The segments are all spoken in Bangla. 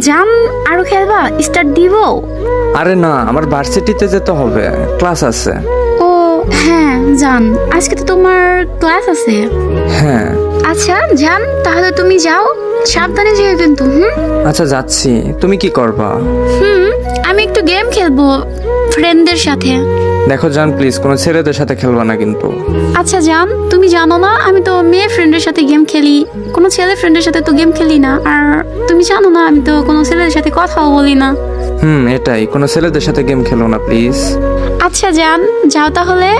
জান আরো খেলবা স্টার্ট দিব? আরে না, আমার ভার্সিটিতে যেতে হবে, ক্লাস আছে। ও হ্যাঁ জান, আজকে তো তোমার ক্লাস আছে। হ্যাঁ। আচ্ছা জান, তাহলে তুমি যাও, সাবধানে যেও কিন্তু। আচ্ছা যাচ্ছি, তুমি কি করবা? আমি একটু গেম খেলবো ফ্রেন্ডদের সাথে। দেখো জান, প্লিজ কোনো ছেলেদের সাথে খেলবা না কিন্তু। আচ্ছা জান, তুমি জানো না আমি তো মেয়ে ফ্রেন্ডের সাথে গেম খেলি, কোনো ছেলে ফ্রেন্ডের সাথে তো গেম খেলি না। আর তুমি জানো না আমি তো কোনো ছেলেদের সাথে কথাও বলি না। এটাই, কোনো ছেলেদের সাথে গেম খেলো না প্লিজ। আচ্ছা জান, যাও তাহলে।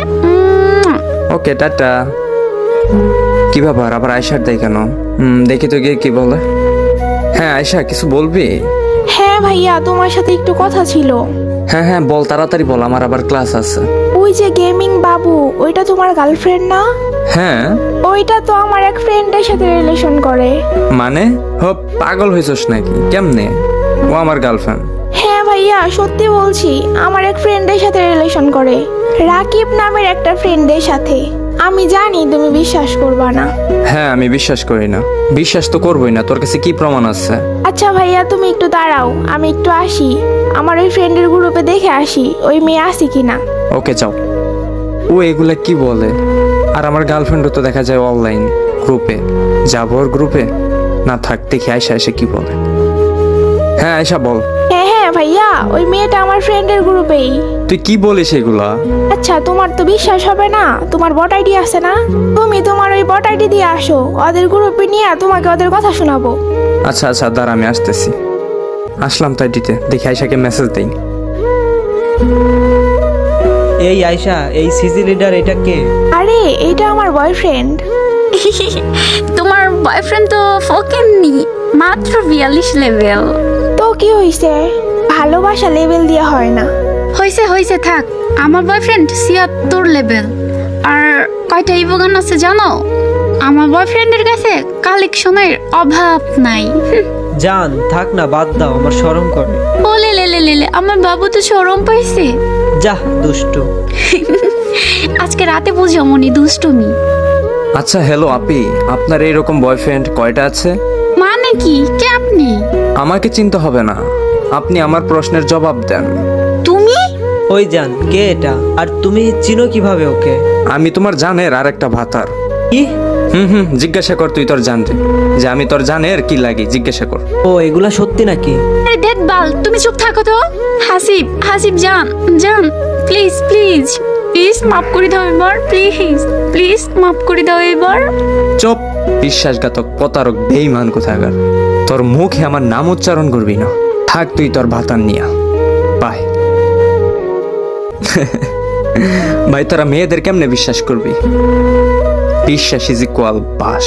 ওকে, টাটা। কি ব্যাপার, আবার আয়শার দেয় কেন? দেখি তো গিয়ে কি বলে। হ্যাঁ আয়শা, কিছু বলবি? হ্যাঁ ভাইয়া, তোমার সাথে একটু কথা ছিল। হ্যাঁ হ্যাঁ বল, তাড়াতাড়ি বল, আমার আবার ক্লাস আছে। ওই যে গেমিং বাবু, ওইটা তোমার গার্লফ্রেন্ড না? হ্যাঁ। ওইটা তো আমার এক ফ্রেন্ডের সাথে রিলেশন করে। মানে পাগল হয়েছস নাকি? কেমনে? ও আমার গার্লফ্রেন্ড? হ্যাঁ ভাইয়া, সত্যি বলছি, আমার এক ফ্রেন্ডের সাথে রিলেশন করে, রাকিব নামের একটা ফ্রেন্ডের সাথে। আমি জানি তুমি বিশ্বাস করবা না। হ্যাঁ আমি বিশ্বাস করি না। বিশ্বাস তো করবোই না, তোর কাছে কি প্রমাণ আছে? আচ্ছা ভাইয়া, তুমি একটু দাঁড়াও, আমি একটু আসি, আমার ওই ফ্রেন্ডের গ্রুপে দেখে আসি ওই মেয়ে আসি কিনা। ওকে যাও। ও এগুলা কি বলে? আর আমার গার্লফ্রেন্ডও তো দেখা যায় অনলাইন গ্রুপে। যাবো ওর গ্রুপে? না থাক, দেখি আয়শা এসে কি বলে। হ্যাঁ আয়শা বল। হ্যাঁ হ্যাঁ ভাইয়া, ওই মেয়েটা আমার ফ্রেন্ডের গ্রুপেই। তুই কি বলিস এগুলা? আচ্ছা, তোমার তো বিশ্বাস হবে না, তোমার বট আইডি আছে না? তুমি তোমার ওই বট আইডি দিয়ে আসো, ওদের গ্রুপে নিয়ে তোমাকে ওদের কথা শোনাবো। আচ্ছা আচ্ছা দাঁড়া, আমি আসতেছি। আসলাম তাই দিতে, দেখি আয়শাকে মেসেজ দেই। এই আয়শা, এই সিজি লিডার এটা কে? আরে এইটা আমার বয়ফ্রেন্ড। তোমার বয়ফ্রেন্ড তো ফকিন্নি, মাত্র 42 লেভেল। তো কি হইছে, ভালোবাসা লেভেল দিয়ে হয় না। হয়েছে হয়েছে থাক, আমার বয়ফ্রেন্ড 76 লেভেল। আর কয়টা ইভোগান আছে জানো? আমার বয়ফ্রেন্ডের কাছে কালেকশনের অভাব নাই। জান থাক না, বাদ দাও, আমার শরম করে। বলে লে আমার বাবু তো শরম পাইছে। যা দুষ্টু। আজকে রাতে বুঝো মনি দুষ্টুমি। আচ্ছা হ্যালো আপি, আপনার এইরকম বয়ফ্রেন্ড কয়টা আছে? মানে কি, কে আপনি? আমাকে চিনতে হবে না, আপনি আমার প্রশ্নের জবাব দেন। তুমি? ওই জান, কে এটা? আর তুমি চিনো কিভাবে ওকে? আমি তোমার জানের আর একটা ভাতার। কি? জিজ্ঞাসা কর তুই তোর জানতে, যে আমি তোর জানের কি লাগি, জিজ্ঞাসা কর। ও এগুলা সত্যি নাকি? আরে দেখ বাল, তুমি চুপ থাকো তো। হাসিব হাসিব জান জান, প্লিজ প্লিজ প্লিজ মাফ করে দাও এবার, প্লিজ প্লিজ মাফ করে দাও এবার। চুপ, বিশ্বাসঘাতক, প্রতারক, বেঈমান কোথাকার। তোর মুখে আমার নাম উচ্চারণ করবি না। থাক তুই তোর ভাতার নিয়া, বাই। ভাই তোরা মেয়েদের কেমনে বিশ্বাস করবি? বিশ্বাস ইজ ইকুয়াল বাস।